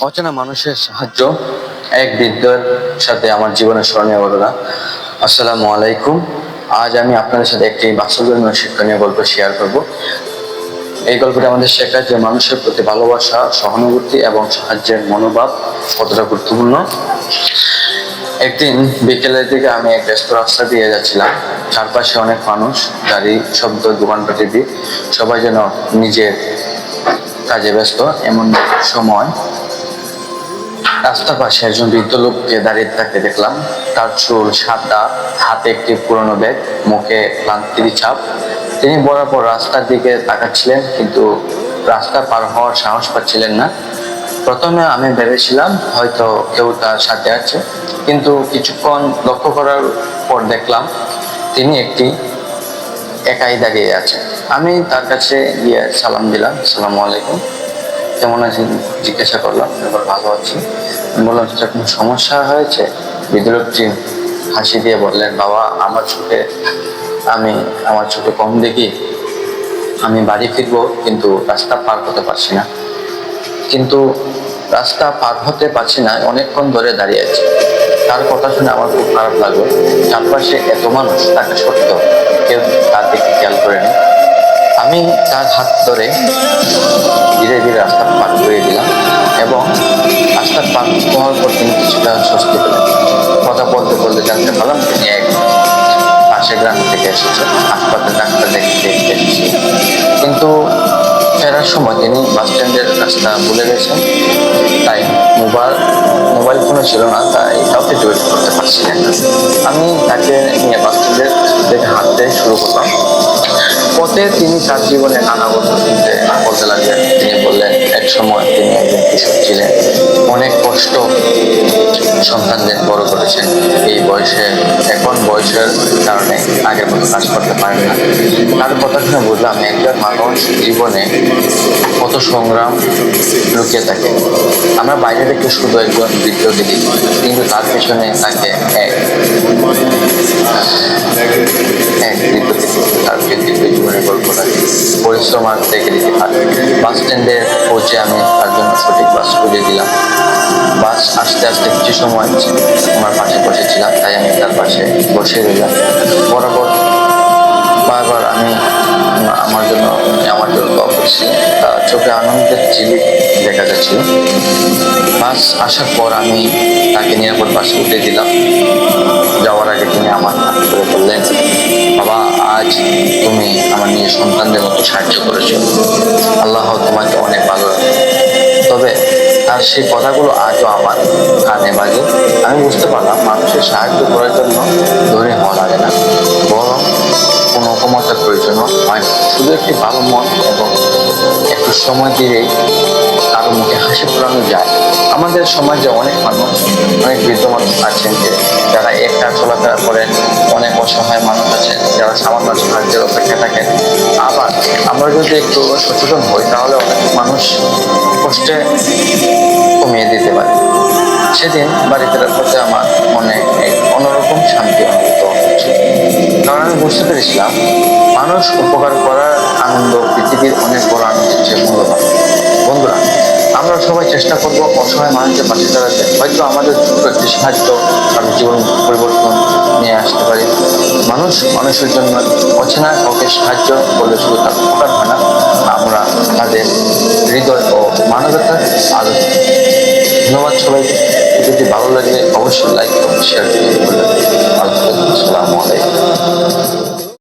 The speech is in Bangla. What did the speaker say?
অচেনা মানুষের সাহায্য, এক বৃদ্ধের সাথে আমার জীবনের স্মরণীয় ঘটনা। আসসালামু আলাইকুম। আজ আমি আপনাদের সাথে একটি বাস্তবধর্মী শিক্ষণীয় গল্প শেয়ার করব। এই গল্পটি আমাদের শেখায় যে মানুষের প্রতি ভালোবাসা, সহানুভূতি এবং সাহায্যের মনোভাব কতটা গুরুত্বপূর্ণ। একদিন বিকেলের দিকে আমি এক ব্যস্ত রাস্তা দিয়ে যাচ্ছিলাম। চারপাশে অনেক মানুষ, গাড়ি, শব্দ, দোকানপাটের ভিড়, সবাই যেন নিজের কাজে ব্যস্ত। এমন সময় রাস্তার পাশে একজন বৃদ্ধ লোককে দাঁড়িয়ে থাকতে দেখলাম। তার চুল সাদা, হাতে একটি পুরনো ব্যাগ, মুখে ক্লান্তির ছাপ। তিনি বরাবর রাস্তার দিকে তাকাচ্ছিলেন, কিন্তু রাস্তা পার হওয়ার সাহস পাচ্ছিলেন না। প্রথমে আমি ভেবেছিলাম হয়তো কেউ তার সাথে আছে, কিন্তু কিছুক্ষণ লক্ষ্য করার পর দেখলাম তিনি একাই দাঁড়িয়ে আছে। আমি তার কাছে গিয়ে সালাম দিলাম, আসসালামু আলাইকুম, কেমন আছেন জিজ্ঞাসা করলাম। এবার ভালো আছি। বললাম, সেটা কোনো সমস্যা হয়েছে? বৃদ্ধ লোকটি হাসি দিয়ে বললেন, বাবা, আমার চোখে কম দেখি, আমি বাড়ি ফিরবো, কিন্তু রাস্তা পার হতে পারছি না। অনেকক্ষণ ধরে দাঁড়িয়ে আছি। তার কথা শুনে আমার খুব খারাপ লাগলো। চারপাশে এত মানুষ থাকা সত্ত্বেও কেউ তার দিকে খেয়াল করেনি। আমি তার হাত ধরে ধীরে ধীরে রাস্তা পার করে দিলাম, এবং রাস্তা পার হওয়ার পর তিনি কিছুটা স্বস্তি পেলেন। কথা বলতে বলতে জানতে পারলাম তিনি এক পাশের গ্রাম থেকে এসেছেন, হাসপাতালে ডাক্তার দেখতে এসেছে। কিন্তু ফেরার সময় তিনি বাস স্ট্যান্ডের রাস্তা ভুলে গেছেন। তাই মোবাইল ফোনও ছিল না, তাই কাউকে যোগাযোগ করতে পারছিলেন না। আমি তাকে নিয়ে বাস স্ট্যান্ডের দিকে হাঁটতে শুরু করলাম। পথে তিনি তার জীবনে নানা কথা বলতে লাগলেন। তিনি বললেন, এক সময় তিনি একজন কিশোর ছিলেন, অনেক কষ্ট সন্তানদের বড় করেছেন। এখন বয়সের কারণে আগের মতো কাজ করতে পারেন না। তার কথা শুনে বুঝলাম একজন মানুষ জীবনে কত সংগ্রাম লুকিয়ে থাকে। আমরা বাইরে থেকে শুধু একজন বৃদ্ধকে দেখি, কিন্তু তার পেছনে তাকে এক বৃদ্ধকে তার ব্যক্তিগত জীবনের গল্পটা পরিশ্রম আর থেকে দিতে পারে। বাস স্ট্যান্ডে পৌঁছে আমি তার জন্য সঠিক বাস খুঁজে দিলাম। বাস আসতে আসতে কিছু সময় আমার পাশে বসেছিলাম, তাই আমি তার পাশে বসে রইলাম। বারবার আমার জন্য দোয়া করছিলেন। তার চোখে আনন্দের ঝিলিক দেখা যাচ্ছিল। বাস আসার পর আমি তাকে নিরাপদ বাসে উঠে দিলাম। যাওয়ার আগে তিনি আমার হাত ধরে বললেন, বাবা, আজ তুমি আমার নিজের সন্তানদের মতো সাহায্য করেছো। আল্লাহ তোমাকে অনেক ভালো রাখে। তবে তার সেই কথাগুলো আজও আমার কানে বাজে। আমি বুঝতে পারলাম মানুষের সাহায্য করার জন্য ধনী হওয়া লাগে না, বরং কোনো ক্ষমতার প্রয়োজন হয় না। শুধু একটি ভালো মন এবং একটু সময় দিলেই কারো মুখে হাসি ফোটানো যায়। আমাদের সমাজে অনেক বৃদ্ধ মানুষ আছেন যারা একা চলাফেরা করেন, অনেক অসহায় মানুষ আছেন যারা সামান্য সাহায্যের অপেক্ষা থাকেন। আবার আমরা যদি একটু সচেতন হই, তাহলে অনেক মানুষ কষ্টে কমিয়ে দিতে পারে। সেদিন বাড়ি ফেরার পথে আমার মনে এক অন্যরকম শান্তি অনুভূত হচ্ছে, কারণ আমি বুঝতে পেরেছিলাম মানুষ উপকার করার আনন্দ পৃথিবীর অনেক বড় আনন্দের চেয়ে মূল্যবান। বন্ধুরা, আমরা সবাই চেষ্টা করবো অসহায় মানুষের পাশে দাঁড়াতে। হয়তো আমাদের ছোট একটি সাহায্য তাদের জীবন পরিবর্তন নিয়ে আসতে পারে। মানুষের জন্য অচেনা কাউকে সাহায্য করলে শুধু তার উপকার হয় না, আমরা তাদের হৃদয় ও মানবতার আলো। ধন্যবাদ সবাইকে। যদি ভালো লাগে অবশ্যই লাইক এবং শেয়ার করতে পারবেন। আসসালামু আলাইকুম।